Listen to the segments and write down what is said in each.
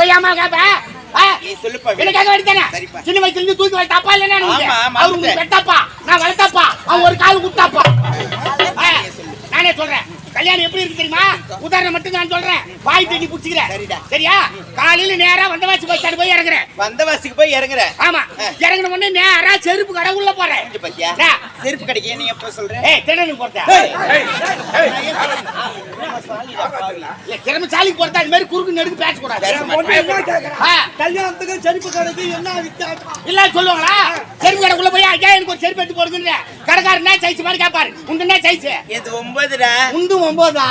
போய் அம்மா கேப்ப நீ சொல்லுப்பா. என்ன கேட்க வேண்டியதானே? சின்ன வயசுல இருந்து தூக்கி வளர்த்தாப்பா இல்லைன்னா அவரு உங்களுக்கு பெத்தாப்பா, நான் வளர்த்தாப்பா, அவன் ஒரு கால் குத்தாப்பா. நானே சொல்றேன், கல்யாணம் எப்படி இருக்கு தெரியுமா? உதாரணம் மட்டும் நான் சொல்றேன், பாய் தண்ணி புடிச்சுக்கிறேன். சரியா? காலையில நேரா வந்தவாசி பஸ் ஸ்டாண்ட் போய் இறங்குறேன். வந்தவாசிக்கு போய் இறங்குறேன். ஆமா, இறங்கின உடனே நேரா செருப்பு கடை உள்ள போறேன். பத்தியா செருப்பு கடைக்கு நீ எப்ப சொல்ற? திறனு போறதா திறமைசாலிக்கு போறதா இது மாதிரி குறுக்கு நெடுக்கு பேசக்கூடாது. கல்யாணத்துக்கு செருப்பு கடைக்கு என்ன வித்தியாசம் இல்ல சொல்லுவாங்களா? செருப்பு கடைக்குள்ள போய் ஐயா எனக்கு ஒரு செருப்பு எடுத்து போடுங்க. கடைக்காரனா சைஸ் மாதிரி கேட்பாரு. உண்டுனா சைஸ் இது 9டா. உண்டு 9ஆ?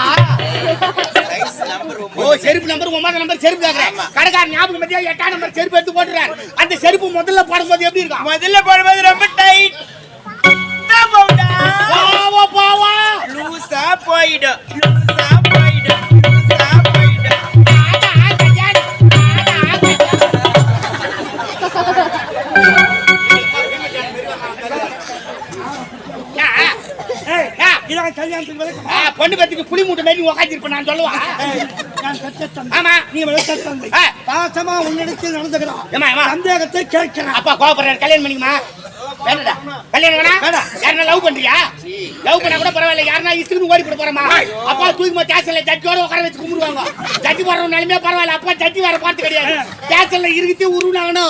Size number 9. ஓ செருப்பு நம்பர் 9 நம்பர் செருப்பு கேக்குறேன். கடைக்காரன் ஞாபகம் பத்தியா 8ஆம் நம்பர் செருப்பு எடுத்து போடுறாரு. அந்த செருப்பு முதல்ல போடும்போது எப்படி இருக்கும்? முதல்ல போடும்போது ரொம்ப டைட். பாவா பாவா லூசா போயிடும். லூசா போயிடும். லூசா போயிடும். பொண்ணு பத்துக்கு புளி மூட்டை மாதிரி உக்காந்துருப்ப நான் சொல்லுவா. ஆமா நீ பாசமா உன்னிடத்தில் நடந்துக்கிறான். சந்தேகத்தை கேட்கிறேன். அப்பா கோபப்படுறாரு. கல்யாணம் பண்ணிக்குமா? வேணடா கல்யாணம் வேணா? யாருன்னா லவ் பண்றியா? லவ் பண்ணா கூட பரவாயில்ல. யாருன்னா இஸ்துக்கு ஓடி போட போறமா? அப்பா தூக்கி ஸ்டேஷன்ல ஜட்ஜோட உட்கார வச்சு கும்பிடுவாங்க. ஜட்ஜி போற நிலைமையா பரவாயில்ல. அப்பா ஜட்ஜி வேற பார்த்து கிடையாது. ஸ்டேஷன்ல இருக்குது உருவாங்கன்னு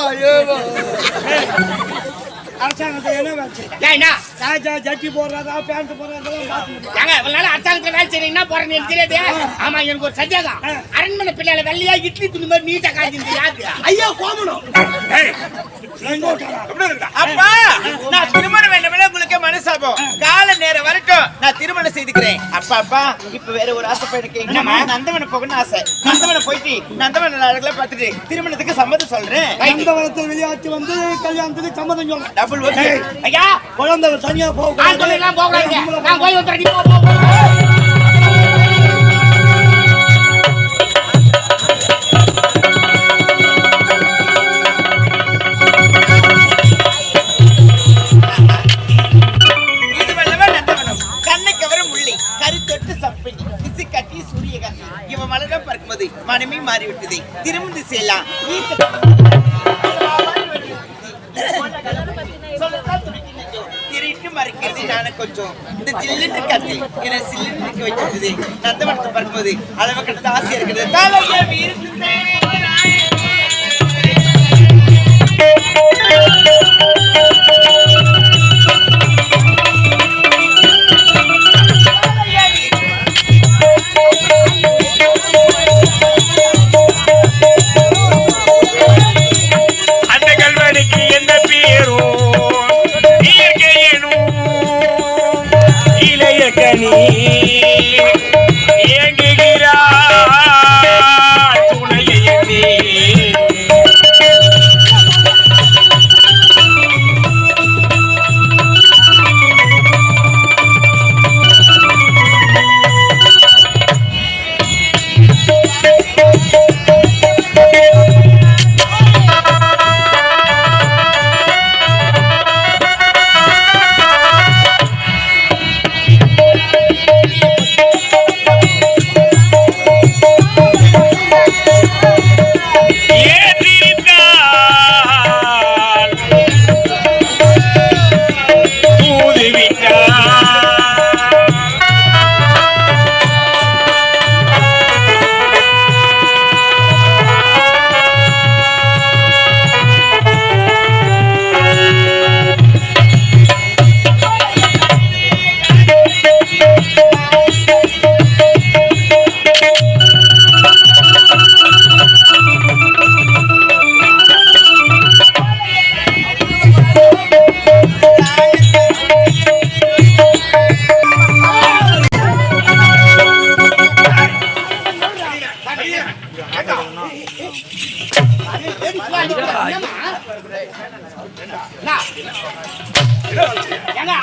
அரசாங்கத்தை என்ன வேலை ஏன்னா ராஜா ஜட்டி போடுறாரா பேண்ட் போடுறாங்க. அரசாங்கத்துல வேலை செய்யறீங்கன்னா போறேன்னு எனக்கு தெரியாது. ஆமா எனக்கு ஒரு சந்தேகம். அரண்மனை பிள்ளைல வெள்ளையா இட்லி துணி மாதிரி நீட்டா காய்ச்சி யாரு? ஐயா கோமணும். அப்பா நான் திருமணம் வேண்டாம் உங்களுக்கு மனசாபம். கால நேரம் வரட்டும் நான் திருமணம் செய்துக்கிறேன். அப்பா அப்பா இப்ப வேற ஒரு ஆசை எனக்கு. நந்தவனம் போகணும்னு ஆசை. நந்தவனம் போயிட்டு நந்தவன அழகுல பார்த்துட்டு திருமணத்துக்கு சம்மதம் சொல்றேன். நந்தவனத்தில் விளையாட்டு வந்து கல்யாணத்துக்கு சம்மதம் சொல்றேன். Double okay. ஐயா குழந்தை தனியா போக எல்லாம் போகலாங்க. நான் போய் வந்துறேன். மனமே மாறிவிட்டது. திரும்பி செய்யலாம். திருட்டு மறைக்கிறது நானே கொஞ்சம் இந்த ஜில்லுட்டு கத்தி என்ன சில்லுக்கு வைக்கிறது. நந்தவனத்தை பார்க்கும்போது அளவு கட்டது ஆசையா இருக்கிறது.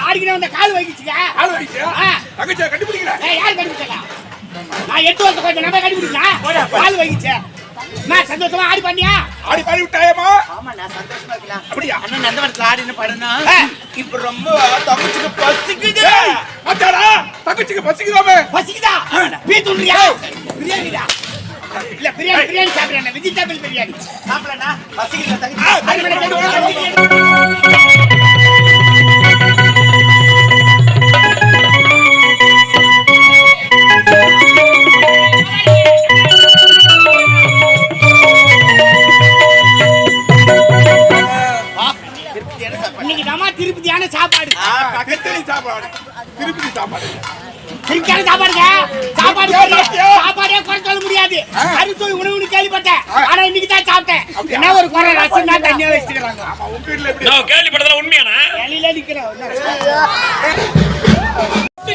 ஆடிக்கிற கால் வைக்கிச்சுங்க. யார் கண்டுபிடிச்சா? நான் 8 வருஷம் கொஞ்சம் நம்ம கண்டுபிடிச்சா கால் வைக்கிச்சு. நான் சந்தோஷமா ஆடி பண்ணியா? ஆடி பாடி விட்டாயமா? ஆமா நான் சந்தோஷமா இருக்கேன். அப்படியா? அண்ணா நந்தவனத்துல ஆடின படனா இப்ப ரொம்ப தங்கச்சிக்கு பசிக்குது. அடடா தங்கச்சிக்கு பசிக்குதாமே? பசிக்குதா? பீ துண்ணியா? பிரியாணிடா. இல்ல பிரியாணி சாப்பிடுறேன், வெஜிடபிள் பிரியாணி சாப்பிடலண்ணா பசிக்குது தங்கச்சி. திருப்தியான சாப்பாடு. இன்னைக்கு தாமா திருப்பதியான சாப்பாடு. பக்கத்துல சாப்பாடு. திருப்பதி சாப்பாடு. திருப்தியான சாப்பாடுங்க. சாப்பாடே குறை சொல்ல முடியாது. அரிசி உணவுன்னு கேள்விப்பட்டேன், ஆனா இன்னைக்கு தான் சாப்பிட்டேன். என்ன ஒரு குறை, ரசம் தான் தண்ணியா வச்சுக்கிறாங்க. கேள்விப்பட்டதெல்லாம் உண்மையானா? வெளியில நிக்கிறேன்.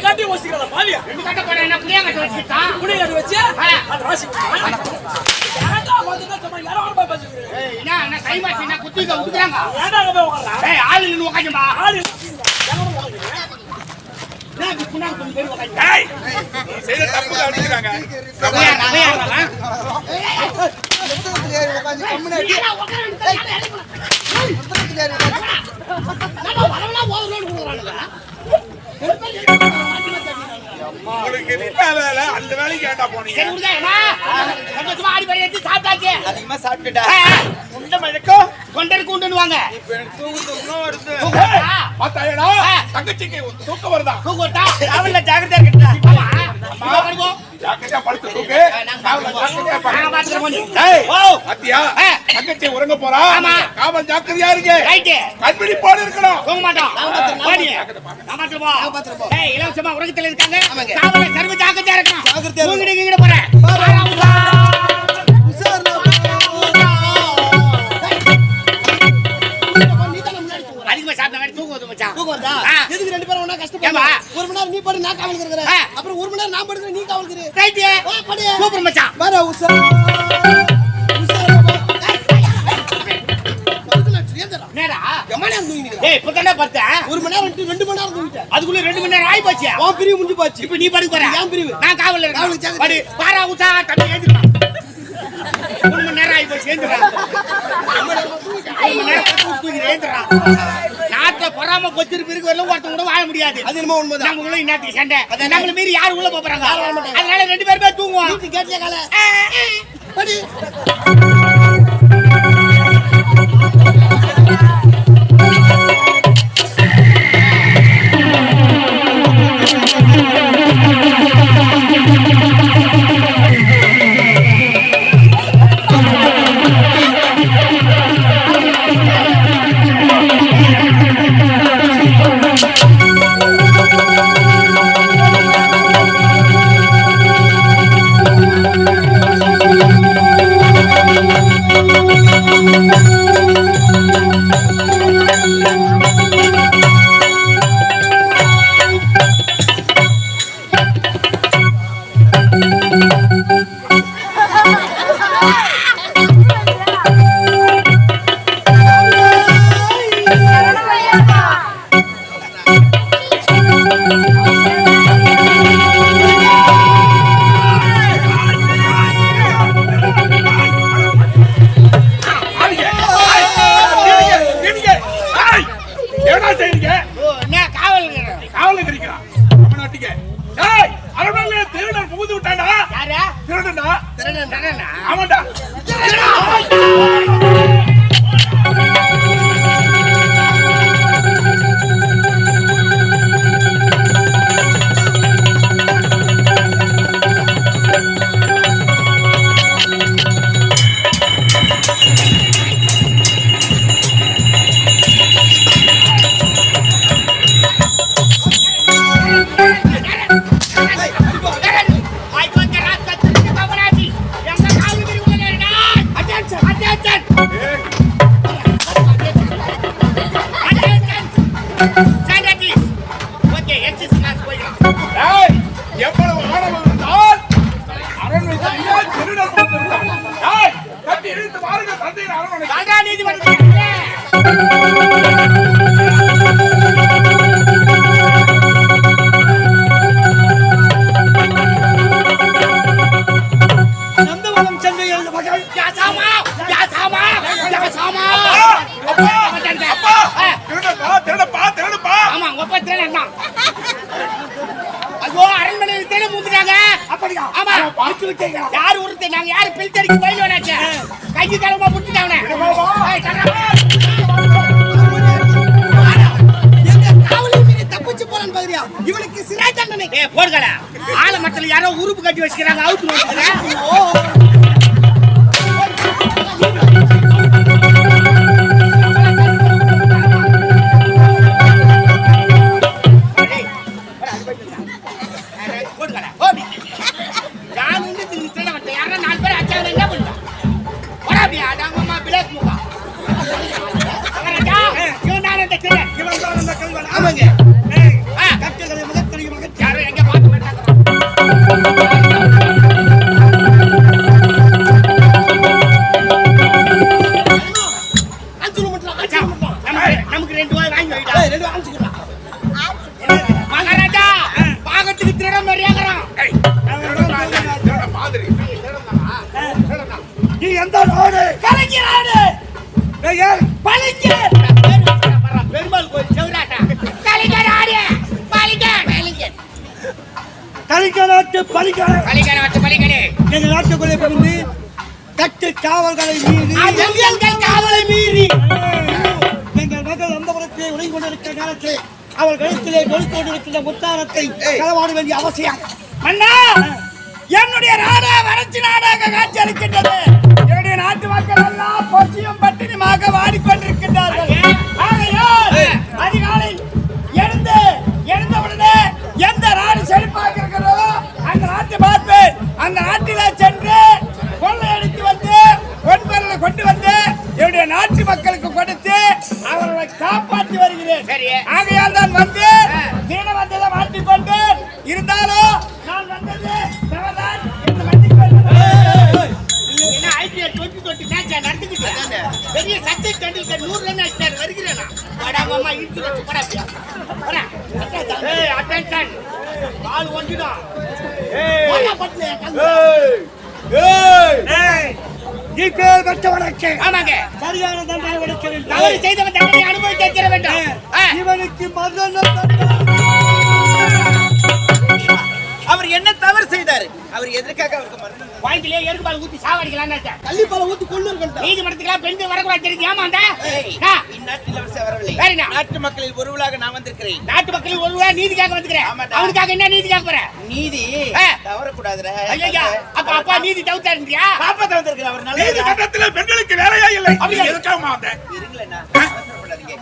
கட்டி வச்சுக்கிறா பாவியா? ரெண்டு கட்ட போறேன், என்ன புளியா கட்ட வச்சுட்டான்? குடி கட்டி வச்சு அது வாசி யாரா வந்து சும்மா யாரோ ஒரு பாப்பா சொல்றேன். ஏய், என்ன கைமாசி என்ன குத்திக்க உடுக்குறாங்க? ஏடா போய் உட்கார்றா? ஏய், ஆளு நின்னு உட்காருமா? ஆளு யாரோ உட்கார்றா? நான் குப்புனா கொஞ்சம் பேர் உட்காரு. ஏய் நீ செய்த தப்புக்கு அடிக்குறாங்க. உங்களுக்கு என்ன வேலை? அந்த வேலைக்கு ஏன்டா போனீங்க? அதிகமா சாப்பிட்டுட்டா உண்ட மழக்கம் கொண்டனுவாங்க. இப்ப எனக்கு தூக்கம் வருது. பாத்தாயடா தங்கச்சிக்கு தூக்கம் வருதா? அவள ஜாக்கிரதையா இருக்கட்டா. ஜாக்கிரதையா படுத்து தூக்கு. பாத்துக்கிறேன். ஏய் பாத்தியா? தங்கச்சி உறங்க போறா. காவல் ஜாக்கிரதையா இருக்கு. கண்பிடி போட இருக்கணும். தூங்க மாட்டோம். ஏய், இலவசமா உலகத்துல இருக்காங்க. காவல சர்வ ஜாக்கிரதையா இருக்கணும். தூங்கிட்டு கீழ போறேன். அதிகமா சாப்பிட்டா தூங்குவது மச்சான். தூங்குவதா? எதுக்கு ரெண்டு பேரும் ஒண்ணா கஷ்டப்படுறா? ஒரு மணி நேரம் நீ படு, நான் காவலுக்கு இருக்கறேன். அப்புறம் ஒரு மணி நேரம் நான் படுறேன், நீ காவலுக்கு இரு. ரைட். படு. சூப்பர் மச்சான். வர உசா. என்னடா? எம்மா நேரம் தூங்கினீங்க? ஏய், இப்பதானே பார்த்தேன். ஒரு மணி நேரம் 2 மணி நேரம் தூங்கிட்டேன். அதுக்குள்ள 2 மணி நேரம் ஆயி போச்சு. உன் பிரிவு முடிஞ்சு போச்சு. இப்ப நீ படுக்க போற. ஏன் பிரிவு? நான் காவல்ல காவலுக்கு இருக்கேன். ஜாக்கிரதை. படு. பாரா உசா தம்பி ஏந்திரா. 3 மணி நேரம் ஆயி போச்சு, ஏந்திரா. 3 மணி நேரம் தூங்கி ஏந்திரா. நாட்டை பொறாம கொச்சிரு பிறகு வரல ஒருத்தன் கூட வாழ முடியாது. அது என்னமோ உண்மைதான். நம்மளும் இன்னத்துக்கு சண்டை. நம்மள மீறி யாரும் உள்ள போறாங்க. அதனால 2 பேருமே தூங்குவோம். வீட்டு கேட்ல கால. படு. உரிச்சு விட்டீங்க. யாரு உருத்து? நாங்க யாரு பில்தடிக்கு கோயில் வேணாச்சு கைக்கு கிளம்ப புட்டுட்டாவனே. எங்க காவலை மீறி தப்பிச்சு போறான்னு பாக்குறியா? இவனுக்கு சிறை தண்டனை. போடுகடா ஆலமரத்துல யாரோ உறுப்பு கட்டி வச்சுக்கிறாங்க அவுத்து. நமக்கு 2 ரூபாய் வாங்கி வைடா. 2 வாங்கிக்கலாம். மகாராஜா பாகத்துக்கு திருட மரியாதைறான். மாதிரி நீ எந்த நாடு? கலைஞர் நாடு. பலிங்க பெருமாள் கோயில் செவராட்டா. கலைஞர் நாடு பலிங்க கலைஞர் நாட்டு பலிகடை. கலைஞர் நாட்டு பலிகடை. எங்க நாட்டுக்குள்ளே புகுந்து கட்டு காவல்களை மீறி எங்கள் காவலை மீறி எங்கள் மகள் அந்தபுரத்தை உலகி கொண்டிருக்கிற காலத்தில் அவள் கழுத்திலே கொழுத்து கொண்டிருக்கின்ற முத்தாரத்தை களவாட வேண்டிய அவசியம். அண்ணா என்னுடைய நாடா வறட்சி நாடாக காட்சி அளிக்கின்றது. என்னுடைய நாட்டு மக்கள் எல்லாம் பசியும் பட்டினியுமாக வாடிக்கொண்டிருக்கின்றார்கள். ஆகையால் அதிகாலை எழுந்தவுடனே எந்த நாடு செழிப்பாக இருக்கிறதோ அந்த நாட்டை பார்ப்பேன். அந்த நாட்டிலே சென்று கொள்ளையடித்து வந்து பொன்பொருளை கொண்டு வந்து என்னுடைய நாட்டு மக்களுக்கு கொடுத்து அவர்களை காப்பாற்றி வருகிறேன். ஆகையால் தான் வந்து தீன வந்ததை மாட்டிக்கொண்டு இருந்தாலும் நான் வந்தது பெரிய சச்சை டெண்டுல்கர் 100 ரன் அடிச்சார். வருகிறேனா மாமா இழுத்து வச்சு படாப்பியா அட்டென்ஷன் பால் ஒண்டிடும். ஆமாங்க சரியான தண்டனை கொடுக்க வேண்டும். தவறு செய்தவன் தண்டனை அனுபவிக்க தர வேண்டும். இவனுக்கு மரண அவர் என்ன தவறு செய்தாரு? அவர் எதற்காக அவருக்கு மரணம்? வாய்க்கிலே எருக்கு பால் ஊத்தி சாவடிக்கலாம்னு கள்ளிப்பாலை ஊத்தி கொண்டு இருக்கணும். நீதிமன்றத்துக்குலாம் பெண்கள் வரக்கூடாது தெரியுது. ஏமாந்தா இந்நாட்டில் அவர் வரவில்லை. வேறனா? நாட்டு மக்களில் ஒருவராக நான் வந்திருக்கிறேன். நாட்டு மக்கள் ஒருவா நீதிக்காக வந்துக்கிறேன். ஆமாடா. அவனுக்காக என்ன நீதி கேட்க போற? நீதி தவறக்கூடாதுடா. ஐயா அப்பா நீதி தவிர்த்தாருந்தியா? காப்பாத்த வந்திருக்கிறேன். அவர் நல்ல நீதிமன்றத்தில் பெண்களுக்கு வேலையா இல்லை. எதுக்காக மாட்டேன்? இருங்களேண்ணா, அவசரப்படாதீங்க.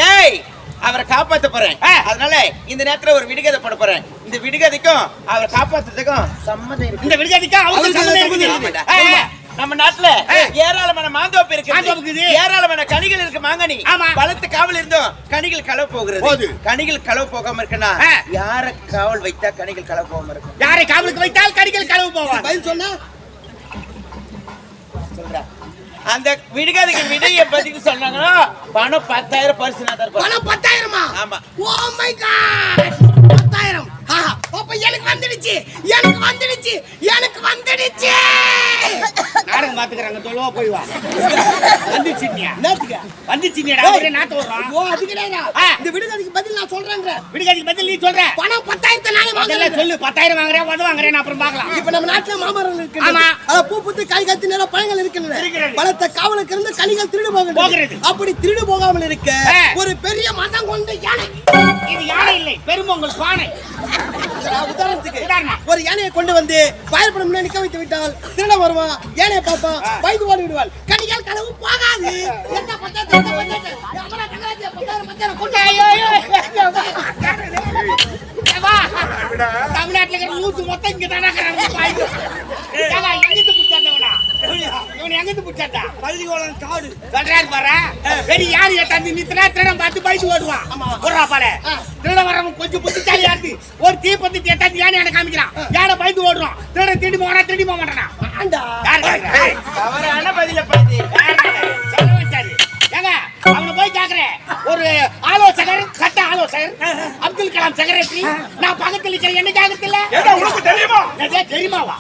டேய், அவரை காப்பாத்த போறேன். அதனால இந்த நேரத்துல ஒரு விடுகதை போட போறேன். இந்த விடுகதைக்கும் அவரை காப்பாத்துறதுக்கும் சம்மதம் இருக்கு. இந்த விடுகதைக்கும் அவருக்கு சம்மதம் இருக்கு. நம்ம நாட்டுல ஏராளமான மாந்தோப்பு இருக்கு, ஏராளமான கனிகள் இருக்கு. மாங்கனி பலத்து காவல் இருந்தோம் கனிகள் களவு போகிறது. கனிகள் களவு போகாம இருக்குன்னா யார காவல் வைத்தா கனிகள் களவு போகாம இருக்கும்? யாரை காவலுக்கு வைத்தால் கனிகள் களவு போவான். பதில் சொன்னா சொல்றா. அந்த விடுகதைக்கு விடைய பதிவு சொன்னாங்கன்னா பணம் 10,000 பரிசு நான் தருவேன். பணம் 10,000மா? ஆமா. Oh my god 10,000. அப்ப எனக்கு வந்துடுச்சு. நாடகம் பாத்துக்கறாங்க தொழுவா போய் வா. வந்துச்சினியா? என்னத்துக்கு? வந்துச்சினியடா ஒரே நாத்து வர்றான். ஓ அது கிடையாதா? இந்த விடுகதைக்கு பதில் நான் சொல்றேன்ற. விடுகதைக்கு பதில் நீ சொல்ற. பணம் 10,000 நானே முதல்ல சொல்லு. 10,000 வாங்குறேன் வந்து வாங்குறேன் அப்புறம் பார்க்கலாம். இப்ப நம்ம நாட்டுல மாமரங்கள் இருக்கு. ஆமா. அத பூ பூத்து காய் காய்த்து நேரா பழங்கள் இருக்கின்றன. பலத்த காவலுக்கு இருந்து கனிகள் திருடு போகிறது. அப்படி திருடு போகாமல் இருக்க ஒரு பெரிய மதம் கொண்ட யானை. இது யானை இல்லை, பெருமொங்கல் பானை. உதாரணத்துக்கு ஒரு யானையை கொண்டு வந்து பயப்பட முன்னாடி நிக்க வைத்து விட்டால் திருட வருவான். யானையை பார்ப்பான், பயந்து ஓடி விடுவாள். கனிகள் களவு போகாது. தமிழ்நாட்டுல இருக்கிற நூத்து மொத்தம் இங்க தானே எங்கிட்டு பிடிச்சாண்டவனா? இவன் எங்கிட்டு பிடிச்சாண்டா? பள்ளிகோளம் காடு சொல்றாரு பாரு. பெரிய யானையை தந்து நிறுத்தினா திருடம் பார்த்து பயந்து ஓடுவான். போடுறா பாரு. திருட வரவன் கொஞ்சம் புத்திசாலியா இருக்கு. ஒரு தீப்பத்தி எட்டாந்து யானை காமிக்கிறான். யானை பயந்து ஓடுறான். திருட திருடி போக மாட்டானா? தவறான பதில பத்தி சொல்ல வச்சாரு. ஏங்க அவனை போய் கேக்குறேன். ஒரு ஆலோசகர் சட்ட ஆலோசகர் அப்துல் கலாம் செக்ரட்டரி நான் பக்கத்தில் இருக்கிற என்ன கேக்குறது இல்ல? உனக்கு தெரியுமா? தெரியுமாவா?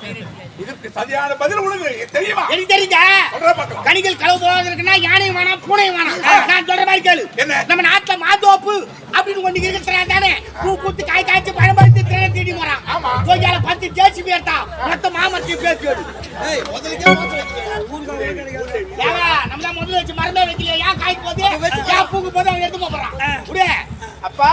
இதற்கு சரியான பதில் உனக்கு தெரியுமா? எனக்கு தெரியுங்க. சொல்றா பாக்கலாம். கனிகள் களவு போவதற்குன்னா யானையும் வேணாம் பூனையும் வேணாம். நான் சொல்ற மாதிரி கேளு. என்ன? நம்ம நாட்டுல மாந்தோப்பு அப்படின்னு ஒண்ணு இருக்கிற தானே பூ பூத்து காய் காய்ச்சி பழம் பறித்து திரை தேடி போறான். ஆமா. கோயில 10 ஜேசிபி எடுத்தா மொத்த மாமரத்தை பேசி எடு. நம்ம தான் முதல்ல வச்சு மரமே வைக்கலையா? ஏன் காய்க்கு போது ஏன் பூக்கு போது அவன் எடுத்து போறான். புரிய அப்பா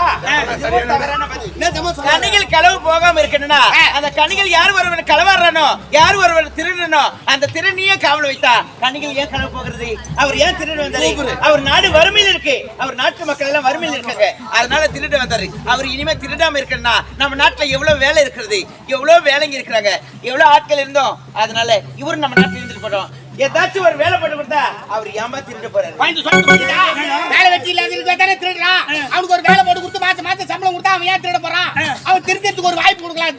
கனிகள் களவு போகாம இருக்கணும்னா அந்த கனிகள் யார் ஒருவன் களவாடுறானோ யார் ஒருவன் திருடனோ அந்த திருநியே காவல் வைத்தா கனிகள் ஏன் களவு போகிறது? அவர் ஏன் திருட வந்தாரு? அவர் நாடு வறுமையில் இருக்கு. அவர் நாட்டு மக்கள் எல்லாம் வறுமையில் இருக்காங்க. அதனால திருட வந்தாரு. அவர் இனிமே திருடாம இருக்கணும்னா நம்ம நாட்டுல எவ்வளவு வேலை இருக்கிறது, எவ்வளவு வேலைங்க இருக்கிறாங்க, எவ்வளவு ஆட்கள் இருந்தோம். அதனால இவரு நம்ம நாட்டுல இருந்துட்டு போறோம். ஏதாச்சும் ஒரு வேலை பண்ணி கொடுத்தா அவர் ஏமா திருட போறாரு? வேலை வெட்டி இல்லாத தானே திருடுறான். அவனுக்கு ஒரு வேலை போட்டு கொடுத்து மாசம் மாசம் சம்பளம் கொடுத்தா அவன் ஏன் திருட போறான்? அவன் திருத்தத்துக்கு ஒரு வாய்ப்பு கொடுக்கலாம்.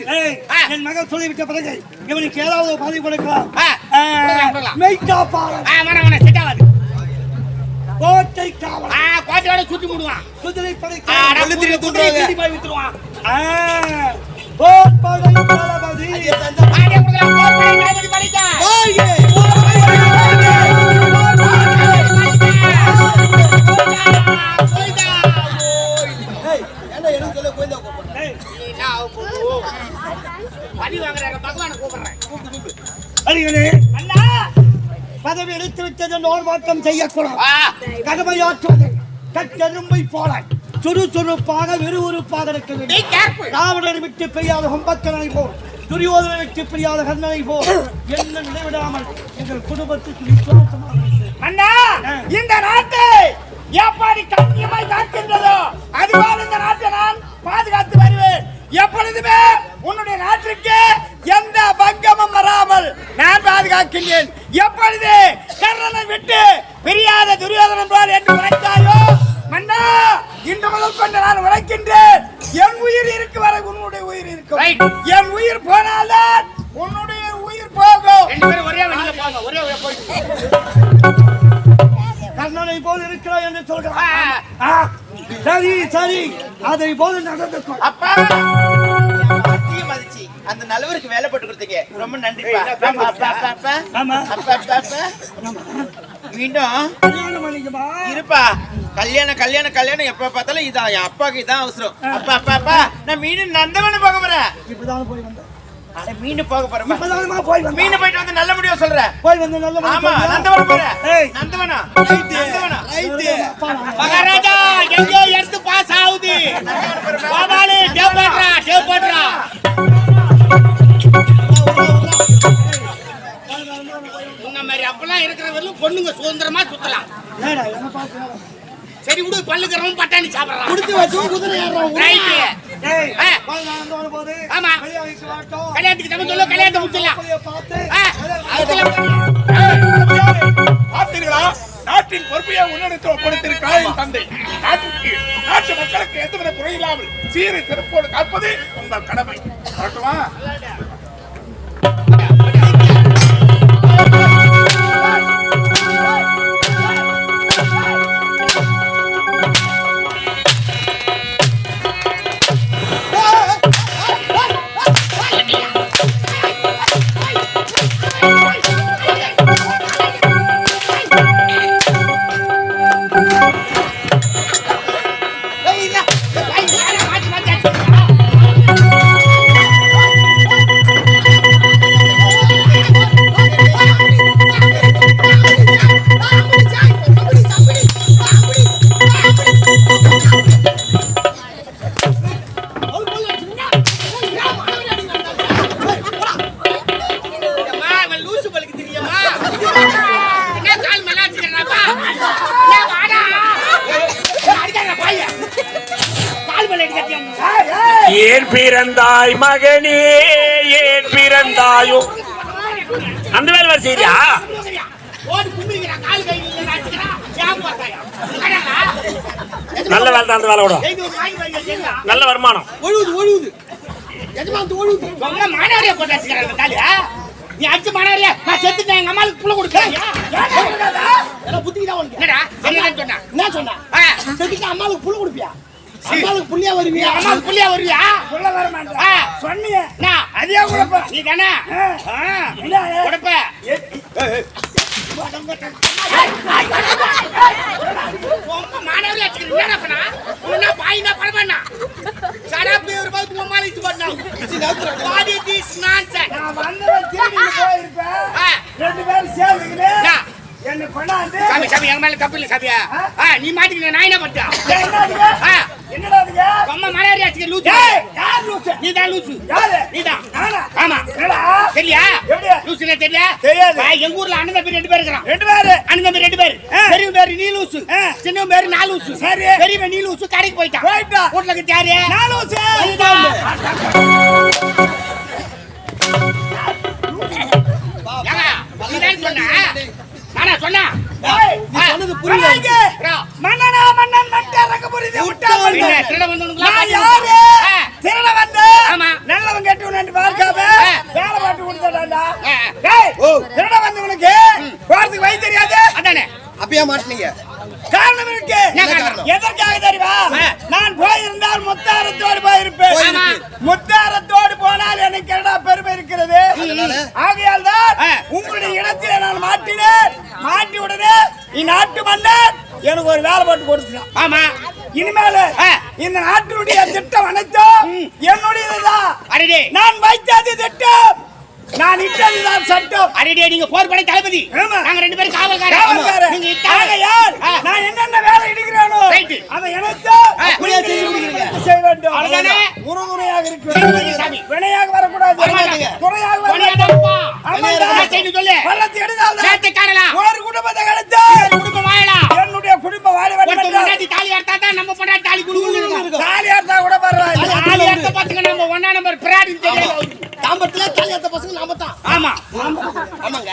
என் மகன் சொல்லிவிட்ட பிறகு இவனுக்கு ஏதாவது பதிவு கொடுக்கலாம். கோட்டை காவல் கோட்டையோட சுத்தி மூடுவான். குதிரை படை போய் வித்துருவான். பதவி எடுத்து விட்டது நோர்மாற்றம் செய்யக்கூடாது. கடமையாற்றுவது கட்டெரும்பை போல சுறுசுறுப்பாக விறுவிறுப்பாக இருக்க வேண்டும். ராவணனை விட்டு பெய்யாத கும்பக்கரனை போல், துரியோதனை விட்டு பெய்யாத கர்ணனை போல் என்ன நினைவிடாமல் எங்கள் குடும்பத்துக்கு விசுவாசமாக அண்ணா இந்த நாட்டை எப்படி கண்ணியமாய் காக்கின்றதோ அதுபோல் இந்த நாட்டை நான் பாதுகாத்து வருவேன். எப்பொழுதுமே உன்னுடைய நாட்டிற்கு எந்த பங்கமும் வராமல் நான் பாதுகாக்கின்றேன். எப்பொழுது கர்ணனை விட்டு பிரியாத துரியோதனன் போல் என்று உரைத்தாயோ மன்னா, இன்று முதல் கொண்டு நான் உரைக்கின்றேன். என் உயிர் இருக்கு வரை உன்னுடைய உயிர் இருக்கும். என் உயிர் போனால்தான் உன்னுடைய உயிர் போகும். ஒரே வழியில போங்க. ஒரே கர்ணனை போல் இருக்கிறாய் என்று சொல்கிறான். சரி சரி, அதை போல நடந்து அப்பா மதிச்சு அந்த நல்லவருக்கு வேலை போட்டு கொடுத்தீங்க. ரொம்ப நன்றி. மீண்டும் இருப்பா. கல்யாணம் கல்யாணம் கல்யாணம் எப்ப பார்த்தாலும் இதான் என் அப்பாவுக்கு இதான் அவசரம். அப்பா அப்பா அப்பா நான் மீண்டும் நந்தவனம் போக போறேன். இப்பதான் போய் வந்தேன். மீன் போக போறேன். போய் வந்து மீன் போயிட்டு வந்து நல்ல முடிவு சொல்றேன். போய் வந்து நல்ல ஆமா நந்தவனம் போறேன். நந்தவனம் மகாராஜா எங்க எடுத்து பாஸ் ஆகுது. பாபாலே டேபட்ரா டேபட்ரா. உன்ன மாதிரி அப்பலாம் இருக்கிறவங்களும் பொண்ணுங்க சுதந்திரமா சுத்தலாம். ஏடா என்ன பாத்து சரி விடு, பல்லுக்கறவன் பட்டாணி சாப்பிடுறான். குடுத்து வச்சு குதிரை ஏறறான். ரைட். ஏய் போய் நான் போது. ஆமா. கல்யாணத்துக்கு நம்ம சொல்ல கல்யாணத்தை முடிச்சலாம். பார்த்தீங்களா? நாட்டின் பொறுப்பையை உன்னெடுத்து ஒப்படைத்திருக்கிறார் என் தந்தை. நாட்டுக்கு நாட்டு மக்களுக்கு எந்தவித குறையில்லாமல் சீரை சிறப்போடு காப்பது உங்கள் கடமை. வரட்டுமா? ஏன் பிறந்தாய் மகனே, ஏன் பிறந்தாயோ? அந்த வேலை வர சரியா? நல்ல வேலை தான் அந்த வேலை விட. நல்ல வருமானம். நீ அடிச்சு மாணவரியா நான் செத்துட்டேன். எங்க அம்மாளுக்கு புள்ள கொடுக்க என்ன சொன்னா? அம்மாளுக்கு புள்ள கொடுப்பியா? அம்மாளுக்கு புள்ளியா வருவியா? அம்மாளுக்கு புள்ளியா வருவியா? புள்ள வர மாட்டேன் சொன்னீங்க. அதே குழப்பம் நீ தானே. ரொம்ப மாணவர்களா வச்சுக்கிறேன் என்ன பண்ணா உன்ன பாயினா பரவாயில்லை சடாப்பி ஒரு பாத்து உம்மால இச்சு பண்ணா வாட் இஸ் திஸ் நான்சென்ஸ் நான் வந்தவன் தேடி போயிருப்பேன் ரெண்டு பேரும் சேர்ந்துக்கிட்டு என்ன கொண்டாந்து சாமி சாமி எங்க மேல தப்பு இல்ல சாமியா நீ மாட்டிக்கிற நான் என்ன பண்ணா என்னடா இது அம்மா மாணவர்களா வச்சுக்க லூசு யார் லூசு நீ தான் லூசு யாரு நீதான் நானா ஆமா என்னடா சரியா எப்படியா? லூசுனே தெரியல தெரியாது. எங்க ஊர்ல அண்ணன் தம்பி ரெண்டு பேர் இருக்கான் ரெண்டு பேரு அண்ணன் தம்பி ரெண்டு பேர் பெரிய பேரு நீ லூசு சின்ன பேரு நான் லூசு சரி. பெரியவன் நீ லூசு கடைக்கு போயிட்டான் வீட்டுல இருக்கு யாரு நான் லூசு நீதான் சொன்ன நானா சொன்னா நீ சொன்னது புரியல மன்னனா மன்னன் மட்ட ரக புரியுது விட்டா திருட வந்தவனுங்களா நான் யாரு திருட வந்து ஆமா. நல்லவன் கெட்டவன் பார்க்காம வேலை பாட்டு கொடுத்தடா ஆ. டேய் திருட வந்தவனுக்கு போறதுக்கு வழி தெரியாது அதானே அப்பயா மாட்டீங்க காரணம் இருக்கு என்ன காரணம்? எதற்காக தெரியுமா ஆ. நான் போயிருந்தால் முத்தாரத்தோடு போயிருப்பேன் ஆமா. முத்தாரத்தோடு போனால் எனக்கு என்னடா பெருமை இருக்கிறது ஆகையால் தான் ஆ. உங்களுடைய இடத்திலே நான் மாட்டினேன் மாட்டி உடனே இந்நாட்டு மன்னர் எனக்கு ஒரு வேலை போட்டு கொடுத்துட்டான் ஆமா இனிமேல ஆ. இந்த நாட்டினுடைய திட்டம் அனைத்தும் என்னுடையதுதான் அடடே நான் வைத்தது திட்டம் நான் இட்டதுதான் சட்டம் அடடே நீங்க போர்படை தளபதி ஆமா. நாங்க ரெண்டு பேரும் காவல்காரர் காவல்காரர். நீங்க இட்டாங்க ஆகையால் நான் என்னென்ன வேலை இடுகிறேனோ Right. அதை எனக்கு அப்படியே செய்ய வேண்டும் அவ்வளவுதானே? உறுதுணையாக சரி, இருக்கிறது சாமி. வினையாக வரக்கூடாது வரமாட்டாங்க. துணையாக வர துணையாதான்ப்பா. ஆமாண்டா. என்ன செய்யணும் சொல்லு. பள்ளத்தை எடுத்தால் நேத்தை காணலாம். ஒரு குடும்பத்தை கழித்து குடும்பம் வாழலாம். என்னுடைய குடும்பம் வாழ ஒருத்தன் வேண்டும் முன்னாடி தாலி அறுத்தா தான் நம்ம பொண்டாட்டி தாலி குடுக்குன்னு இருக்கும். தாலி அறுத்தா கூட பரவாயில்லை தாலி அறுத்த பசங்க நம்ம ஒண்ணா நம்பர் பிராடின்னு தெரியாது. தாம்பரத்துல தாலி அத்த பசங்க நாம தான் ஆமா ஆமாங்க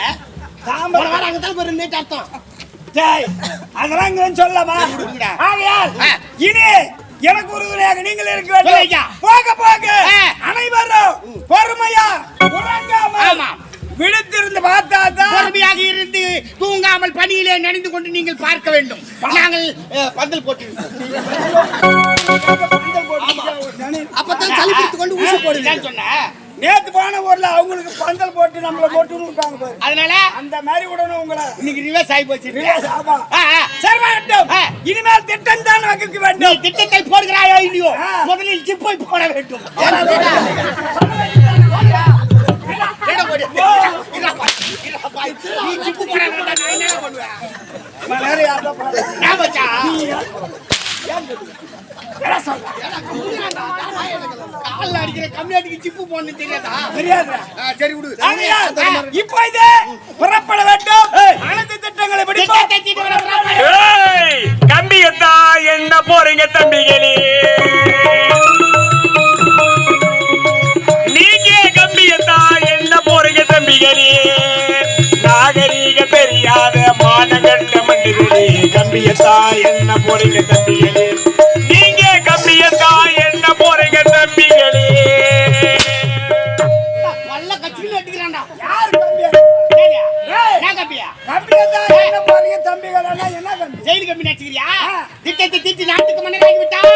தாம்பரம் போன வாரம் அங்க தான் போய் நேற்று அர்த்தம் டேய், அதெல்லாம் இங்க வந்து சொல்லலாமா? விடுங்கடா. ஆகையால் ஆ. இனி எனக்கு உறுதுணையாக நீங்கள் இருக்க வேண்டும். சொல்லு ஐயா. போக போக ஆ. அனைவரும் பொறுமையா உறங்காமல் ஆமா. விழித்திருந்து பார்த்தாதான் பொறுமையாக இருந்து தூங்காமல் பணியிலே நனைந்து கொண்டு நீங்கள் பார்க்க வேண்டும். நாங்கள் பந்தல் போட்டு அப்பதான் சளி பிடித்து கொண்டு ஊசி போடுவீங்க சொன்னேன். நேத்து போன ஊர்ல அவங்களுக்கு பந்தல் போட்டு நம்மள போட்டு இருக்காங்க பாரு. அதனால அந்த மாதிரி உடனே உங்களை இன்னைக்கு ரிவர்ஸ் ஆகி போச்சு. ஆமா. ஆ, ஆ. சரி வரட்டும். ஆ. இனிமேல் திட்டம் தான் வகுக்க நீ வேண்டும். திட்டத்தை போடுகிறாயோ இல்லையோ ஆ. முதலில் ஜிப்பை போட வேண்டும். தேட போடு. இல்லப்பா. நீ ஜிப்பு போட வேண்டாம், நான் என்ன பண்ணுவேன்? மலர் யாரோ பாரு. நான் வச்சா? கால்ல அடிக்கிற கம்மியாட்டிக்கு ஜிப்பு போடணும்னு தெரியாதா? தெரியாதுடா. சரி விடு. ஆகையால் இப்போது புறப்பட வேண்டும். அனைத்து திட்டங்களை பிடிப்போம். திட்டத்தை தீட்டு வர புறப்படு. ஏய், கம்பியத்தா என்ன போறீங்க தம்பிகளே? நீங்க கம்பியத்தா என்ன போறீங்க தம்பிகளே? நாகரீக தெரியாத மானகண்ட மண்டிகளே, கம்பியத்தா என்ன போறீங்க தம்பிகளே? நீங்க கம்பியத்தா என்ன போறீங்க தம்பிகளே? வல்ல கட்சியில அடிக்கிறான்டா. யார் கம்பியா? சரியா? ஏய். நான் கம்பியா? கம்பியதா என்ன போறீங்க தம்பிகள் எல்லாம் என்ன கம்பி? ஜெயிலு கம்பி நினைச்சுக்கிறியா? திட்டத்தை தீட்டி நாட்டுக்கு மன்னர் ஆகிவிட்டால்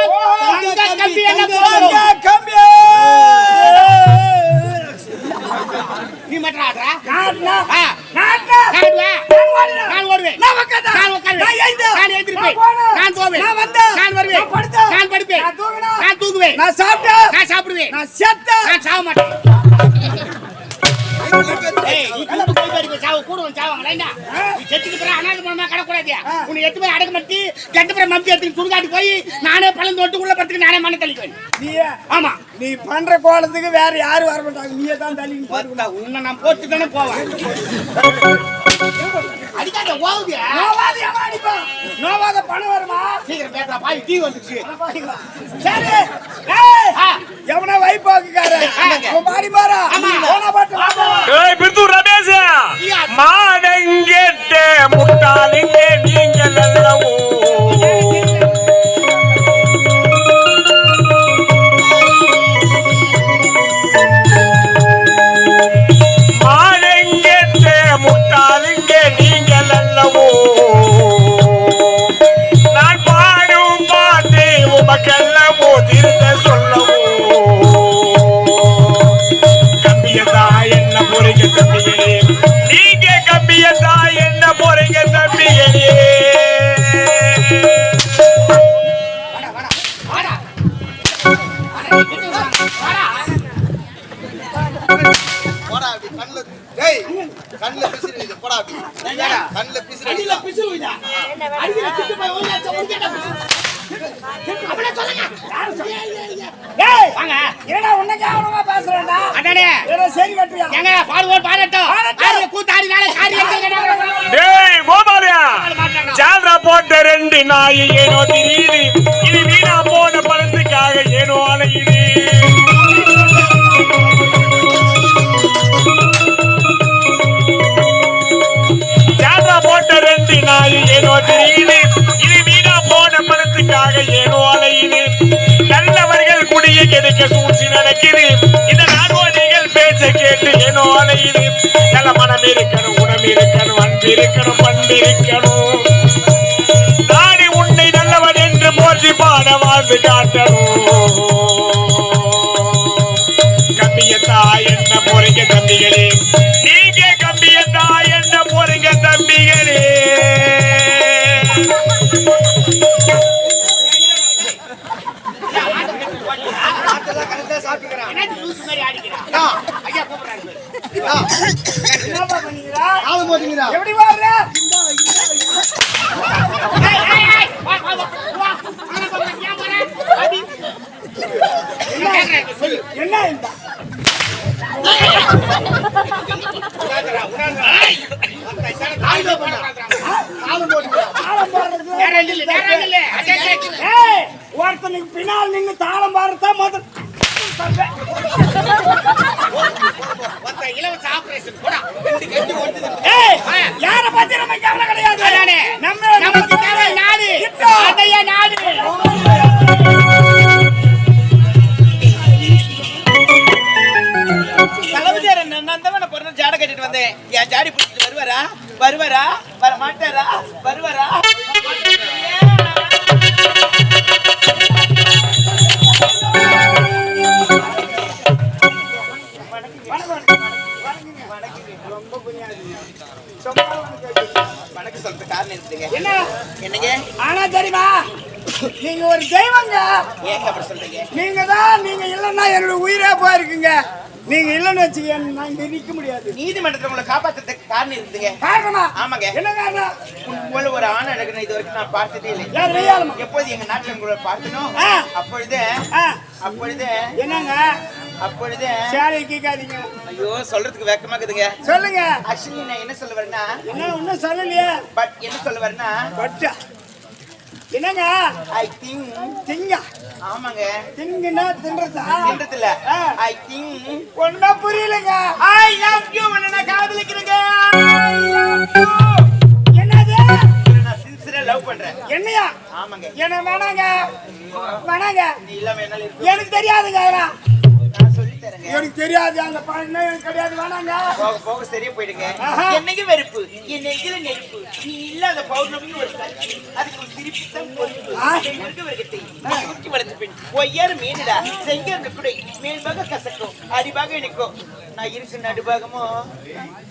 தங்க கம்பி என்ன போடும்? தங்க கம்பியா? நீ மட்டும் ஆடுறா? நாட்னா? ஆ. நாட்னா? நான் ஓடுவேன். நான் ஓடுறேன். நான் ஓடுவேன். நான் உட்கார்ந்தா? நான் உட்காருவேன். நான் எழுந்து. நான் எழுந்திருப்பேன். நான் போனேன். நான் போவேன். நான் வந்தேன். நான் வருவேன். நான் படுத்தேன். நான் படுப்பேன். நான் தூங்கினேன். நான் தூங்குவேன். நான் சாப்பிட்டேன். நான் சாப்பிடுவேன். நான் செத்தேன். நான் சாக மாட்டேன். ஏய், நீ கூப்பிட்டு போய் பாரு, சாவு கூட வந்து சாவாங்க. லைனா. நீ செத்துக்கு பிறகு அனாதை மரமா கிடக்கூடாது. உன்னை எட்டு போய் அடக்க மாட்டி கெட்ட பிறகு மம்பி எடுத்து சுடுகாட்டு போய் நானே பழம் தொட்டு உள்ள படுத்துக்கு நானே மண்ணை தள்ளிக்குவேன். நீயே ஆமா. நீ பண்ற கோலத்துக்கு வேற யாரும் வர மாட்டாங்க. நீயே தான் தள்ளி பார்த்தா உன்னை நான் போட்டு தானே போவேன். அடிக்காத ஓவுதியா? நோவாத எவன் அடிப்பான்? நோவாத பணம் வருமா? சீக்கிரம் பேசுறா, பாய் டீ வந்துச்சு. சரி. ஏய், ஆ. எவனா வைப்பாக்குக்காரன். ஆமாங்க. அவன் பாடி பாரா. ஆமா. போனா பாட்டு வாங்க. ஏய், பிரித்தூர் ரமேஷ், மானங்கெட்ட முட்டாளிங்க நீங்கள் அல்லவோ? மானங்கெட்ட முட்டாளிங்க நீங்கள் அல்லவோ? நான் பாடும் பாட்டு உமக்கெல்லவோ திருத்த சொல்லவோ? கம்பியதா என்ன போறீங்க தம்பிகளே? நீங்க கம்பி கண்ணுல பிசுறு அடியில பிசுறு விடா. அடியில பிசுறு போய் ஓடியாச்சு, உனக்கு என்ன பிசுறு? அப்படியே சொல்லுங்க. யாரும் சொல்லுங்க. ஏய், வாங்க. என்னடா உன்னை கேவலமா பேசுறேன்டா? அண்ணனே, ஏதோ சரி கட்டுறியா? எங்க பாடுவோம் பாடட்டும். ஆரிய கூத்தாடி வேலை காரியம். டேய் கோபாலியா, ஜால்ரா போட்ட 2 நாய் ஏனோ திரியுது. இது வீணா போன பணத்துக்காக ஏனோ அலையுது. ஜால்ரா போட்ட 2 நாய் ஏனோ தெரியுது. இது வீணா போன பணத்துக்காக ஏனோ அலையுது. நல்லவர்கள் குடிய கிடைக்க சூழ்ச்சி நடக்குது. இந்த நாடோடிகள் பேச்ச கேட்டு ஏனோ அலையுது. நல்ல மனம் இருக்கணும், குணம் இருக்கணும், அன்பு இருக்கணும், பண்பு இருக்கணும். நாடு உன்னை நல்லவன் என்று போற்றி பாட வாழ்ந்து காட்டணும். கம்பியத்தா என்ன போறீங்க தம்பிகளே, நீங்க கம்பியத்தா என்ன போறீங்க தம்பிகளே. அதெல்லாம் கரெக்டா சாப்பிட்டுக்கிறான். என்ன லூசு மாதிரி ஆடிக்கிறான். ஐயா கூப்பிடுறாரு. என்னப்பா பண்ணீங்களா? ஆளு போட்டீங்களா? எப்படி வர்ற? ஏய், ஏய், ஏய், வா, வா, வா, வா. அண்ணா கூப்பிடுறாரு. ஏன் போற? அடி. என்ன கேக்குறாரு? சொல்லு. என்ன இந்த? உடாதடா, உடாதடா. ஏய், ஆளு போட்டா. ஆளு போட்டீங்களா? தாளம் பாடுறது. நேரா நில்லு, நேரா நில்லு. அடே, அடே. ஏய், ஒருத்தனுக்கு பின்னால் நின்னு தாளம் பாடுறதா முதல் ஒருத்த இலவச ஆபரேஷன் போடா. ஏய், யாரை பத்தி நம்ம கவலை கிடையாது. அதானே. நமக்கு தேவை நாடு. அதையே நாடு. தளபதியார் நந்தவன பிறந்த ஜாட கட்டிட்டு வந்தேன். என் ஜாடி பிடிச்சிட்டு வருவாரா? வருவாரா? வர மாட்டாரா? வருவாரா? வணக்கம் சொல்ற காரணம் இருக்குங்க. என்ன? என்னங்க? ஆனா தெரியுமா, நீங்க ஒரு தெய்வங்க. ஏங்க அப்படி சொல்றீங்க? நீங்க இல்லன்னா என்னோட உயிரே போயிருக்குங்க. நீங்க இல்லன்னு வச்சுக்க, நான் இங்க நிக்க முடியாது. நீதிமன்றத்துல உங்களை காப்பாத்துறதுக்கு காரணம் இருக்குதுங்க. காரணமா? ஆமாங்க. என்ன காரணம்? உங்களை ஒரு ஆண் அழகனை இது வரைக்கும் நான் பார்த்ததே இல்லை. யார் வெய்யாலமா? எப்போது எங்க நாட்டுல உங்களை பார்த்தனோ அப்பொழுது என்னங்க அப்பொழுது சேலை கேட்காதீங்க. ஐயோ சொல்றதுக்கு வெக்கமா இருக்குதுங்க. சொல்லுங்க. ஆக்சுவலி நான் என்ன சொல்ல வரேன்னா, என்ன ஒண்ணும் சொல்லலையே. பட் என்ன சொல்ல வரேன்னா, பட் என்னங்க? ஐ திங்க் திங்க. ஆமாங்க. திங்குன்னா தின்றதா? தின்றதில்ல. ஐ திங்க் ஒண்ணா புரியலங்க. ஐ லவ் யூ நான் காதலிக்கிறேங்க. என்னது? நான் சின்சியரா லவ் பண்றேன். என்னையா? ஆமாங்க. என்ன வேணாங்க, வேணாங்க. நீ இல்லாம என்னால இருக்க எனக்கு தெரியாதுங்க. நான் சொல்லி தரேங்க. எனக்கு தெரியாது. அந்த பணம் எனக்கு கிடையாது. வேணாங்க. போக போக சரியா போயிடுங்க. ஆஹா. என்னைக்கு வெறுப்பு, என் நெஞ்சில நெருப்பு, நீ இல்லாத பௌர்ணமி ஒரு கட்சி, அதுக்கு ஒரு சிரிப்பு தான் பொறுப்பு. முருக வருகத்தை குட்டி வளர்த்து பெண் ஒய்யாறு மீனுடா செங்கர் குடை மேல்பாக கசக்கும் அடிபாக இனிக்கும். நான் இருக்கு நடுபாகமும்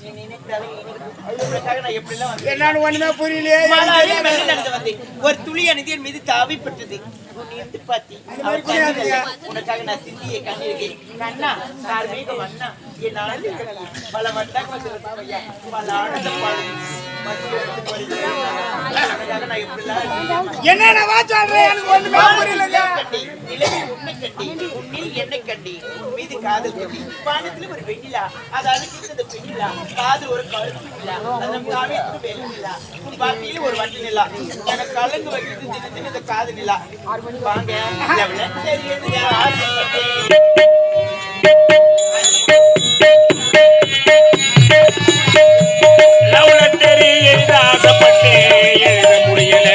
நீ நினைத்தாலே இனிக்கும். உனக்காக நான் எப்படி எல்லாம் வந்து என்னன்னு ஒண்ணுமே புரியலையே. மாலாவே மெல்ல நடந்து வந்தேன். ஒரு துளி அநீதியின் மீது தாவிப்பட்டது. உன்னை எந்த பாத்தி அவன் கண்ணில் உனக்காக நான் சிந்தியை கண்டிருக்கேன். கண்ணா கார்மீக வண்ணா என் நாளில் பல வட்டாக வந்து பல ஆனந்த பாடல் நான் எப்படிலாம் என்னென்ன சொல்றேன் எனக்கு ஒண்ணுமே புரியலங்க. உன்னை கட்டி உன்னில் என்னை கட்டி உன் மீது காதல் கட்டி வானத்துல ஒரு வெண்ணிலா அது அழுகின்றது பெண்ணிலா காது ஒரு கழுத்து இல்லா அது நம் காவியத்துக்கு வெள்ளிலா உன் பாட்டியில ஒரு வண்டி நிலா எனக்கு கலங்கு வைக்கிறது தினத்தின் இந்த காது நிலா வாங்க தெரியுது ஆசைப்பட்டேன் எழுத முடியல,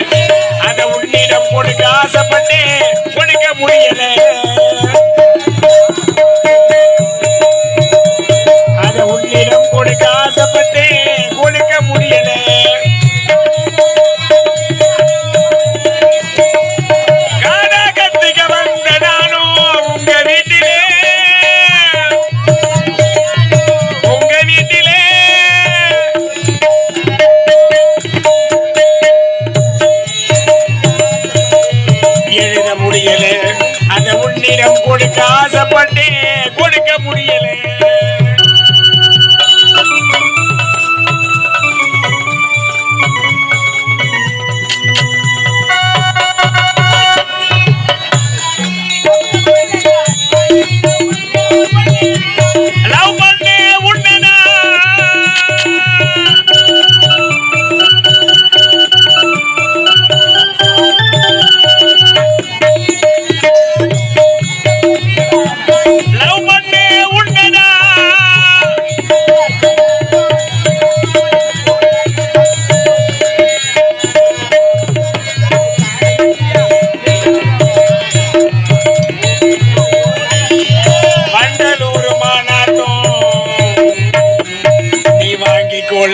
அத உன்னிடம் கொடுக்க ஆசைப்பட்டேன் கொடுக்க முடியல, அத உன்னிடம் கொடுக்க ஆசைப்பட்டேன் கொடுக்க முடியல. கானகத்துக்கு வந்த நானும் உங்க வீட்டிலே எழுத முடியல, அத உன்னிடம் கொடுக்க ஆசைப்பட்டேன் கொடுக்க முடியல.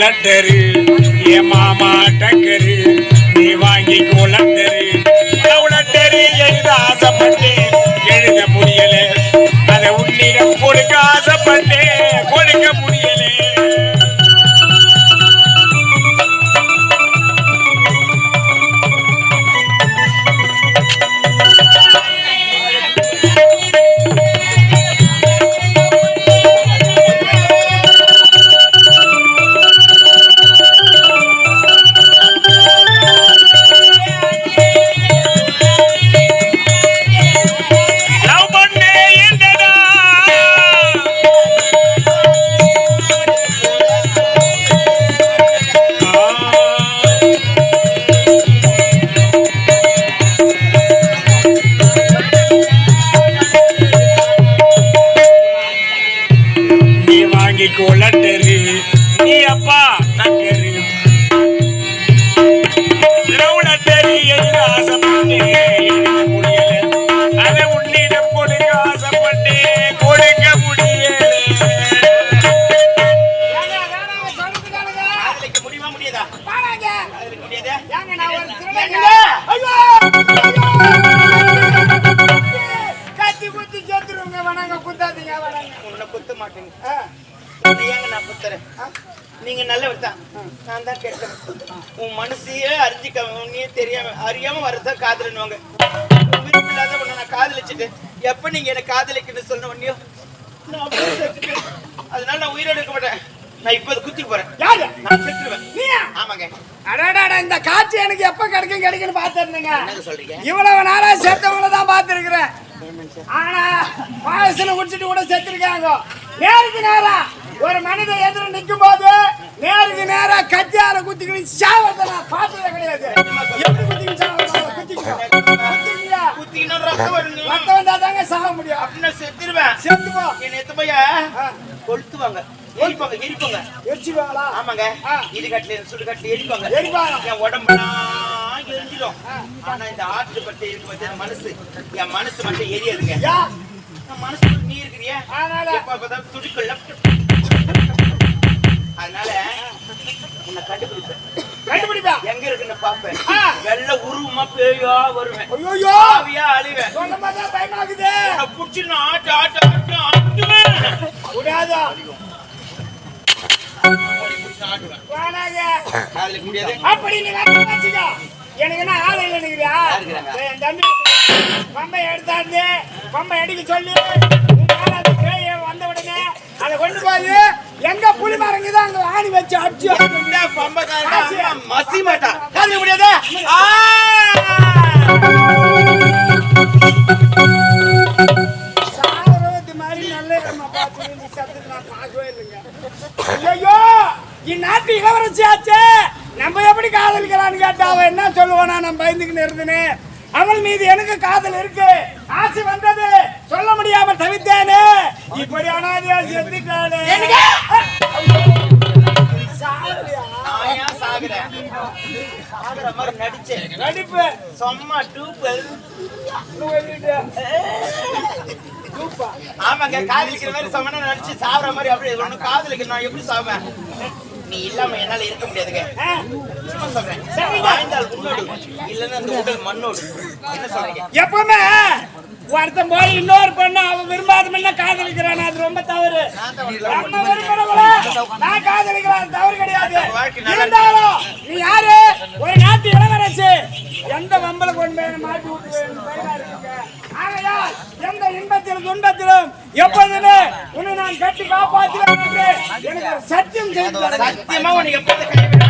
லட்டரு ஏ மாமா டக்கரு நீ வாங்கி லட்டரு லட்டரு எழுத ஆசைப்பட்டேன் எழுத முடியல அதை உன்னிடம் கொடுக்க ஆசைப்பட்டேன் கொடுக்க முடியல லட்டரு நீ அப்பா டக்கரு லட்டரு எழுத ஆசைப்பட்டேன் முடியல அதை உன்னிடம் கொடுக்க ஆசைப்பட்டேன் கொடுக்க முடியல முடியுமா முடியாதா முடியாதா கத்தி குத்தி சேர்த்துருங்க வணங்க குத்தாதீங்க வணங்க உன்னை குத்த மாட்டேங்க ஏங்க நான் குத்துறேன் நீங்க நல்லவர் தான் நான் தான் கேட்டேன் உன் மனசையே அறிஞ்சிக்க உன்னையே தெரியாம அறியாம வரதான் காதலினுவாங்க விரும்பில்லாத உன்னை நான் காதலிச்சுட்டு எப்ப நீங்க என்ன காதலிக்கணும்னு சொன்ன உடனே நான் அப்படியே செத்துட்டேன். அதனால நான் உயிரோடு இருக்க மாட்டேன். நான் இப்ப குத்தி போறேன். யாரு நான் செத்துருவேன். நீயா? ஆமாங்க. அடடடா இந்த காட்சி எனக்கு எப்ப கிடைக்கும்னு பாத்துறேங்க. என்னங்க சொல்றீங்க? இவ்வளவு நாளா செத்தவங்கள தான் பாத்துருக்கிறேன். ஆனா பாயசல குடிச்சிட்டு கூட செத்துருக்காங்க. நேருக்கு நேரா ஒரு மனிதன் எதிர நிக்கும் போது நேருக்கு நேரா கத்தியால குத்திக்கிட்டு சாவறத நான் பார்த்ததே கிடையாது. எப்படி குத்திக்கிட்டு சாவறத குத்திக்கிட்டு ரத்தம் வந்தா தாங்க சாக முடியும். அப்படின்னா செத்துருவேன். செத்துப்போ என்ன எத்து போய் கொளுத்துவாங்க. எரிப்பாங்க. எரிச்சுவாங்களா? ஆமாங்க. இடுகாட்டுல சுடுகாட்டுல எரிப்பாங்க. என் உடம்புலாம் எரிஞ்சிடும். ஆனா இந்த ஆற்று பற்றி இருக்கு பத்தி என் மனசு மட்டும் எரியாதுங்க. என் மனசு நீ இருக்கிறியா? அதனால துடிக்கல. அதனால உன்னை கண்டுபிடிப்பேன். எங்க இருக்குன்னு பாப்பேன். வெள்ள உருவமா பேயா வருவேன். ஐயோ ஆவியா அழிவேன். சொன்ன மாதிரி பயமாகுது. புடிச்சு ஆட்டுவேன். கூடாதா? அப்படி நீ வச்சுக்கோ. எனக்கு என்ன ஆள் இல்லை நினைக்கிறியா? என் தம்பி பம்பை எடுத்தாந்து பம்பை அடிக்க சொல்லி வந்த உடனே அதை கொண்டு போய் எங்க புலி மரங்குதோ அங்க ஆணி வச்சு அடிச்சு மசி மாட்டா முடியாது. ஐயோ இந்நாட்டு இளவரசி ஆச்சு. நம்ம எப்படி காதலிக்கலான்னு கேட்டா அவன் என்ன சொல்லுவானா? நம்ம பயந்துக்கிட்டு இருந்தேன்னு. அவள் மீது எனக்கு காதல் இருக்கு, ஆசை வந்தது, சொல்ல முடியாம தவித்தேனே. இப்படி அனாதையா செத்துட்டானே. நடிப்பு சும்மா ஆமாங்க. காதலிக்கிற மாதிரி சமனா நடிச்சு சாவற மாதிரி அப்படி ஒண்ணு காதலிக்க நான் எப்படி சாவேன்? நீ இல்லாம என்னால இருக்க முடியாதுங்க. சும்மா சொல்றேன். வாழ்ந்தால் உன்னோடு இல்லைன்னா அந்த உடல் மண்ணோடு. என்ன சொல்றீங்க? எப்பவுமே ஒருத்தன் போய் இன்னொரு பொண்ணு அவன் விரும்பாத முன்ன காதலிக்கிறான். அது ரொம்ப தவறு. நம்ம விரும்பினவள நான் காதலிக்கிறான் தவறு கிடையாது. இருந்தாலும் நீ யாரு? ஒரு நாட்டு இளவரசி. எந்த வம்பல கொண்டு மாட்டி விட்டு ஆகையால் எந்த இன்பத்திலும் துன்பத்திலும் எப்போதுமே உன்னை நான் கட்டி காப்பாற்றுவேன் என்று எனக்கு சத்தியம் செய்து சத்தியமா உனக்கு எப்போது கைவிட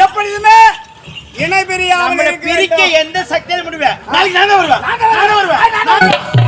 எப்பொழுதுமே இணை பிரியாமல் நம்மளை இருக்க பிரிக்க வேண்டும். எந்த சக்தியாலும் முடிவேன் நாளைக்கு நான் தான் வருவேன்.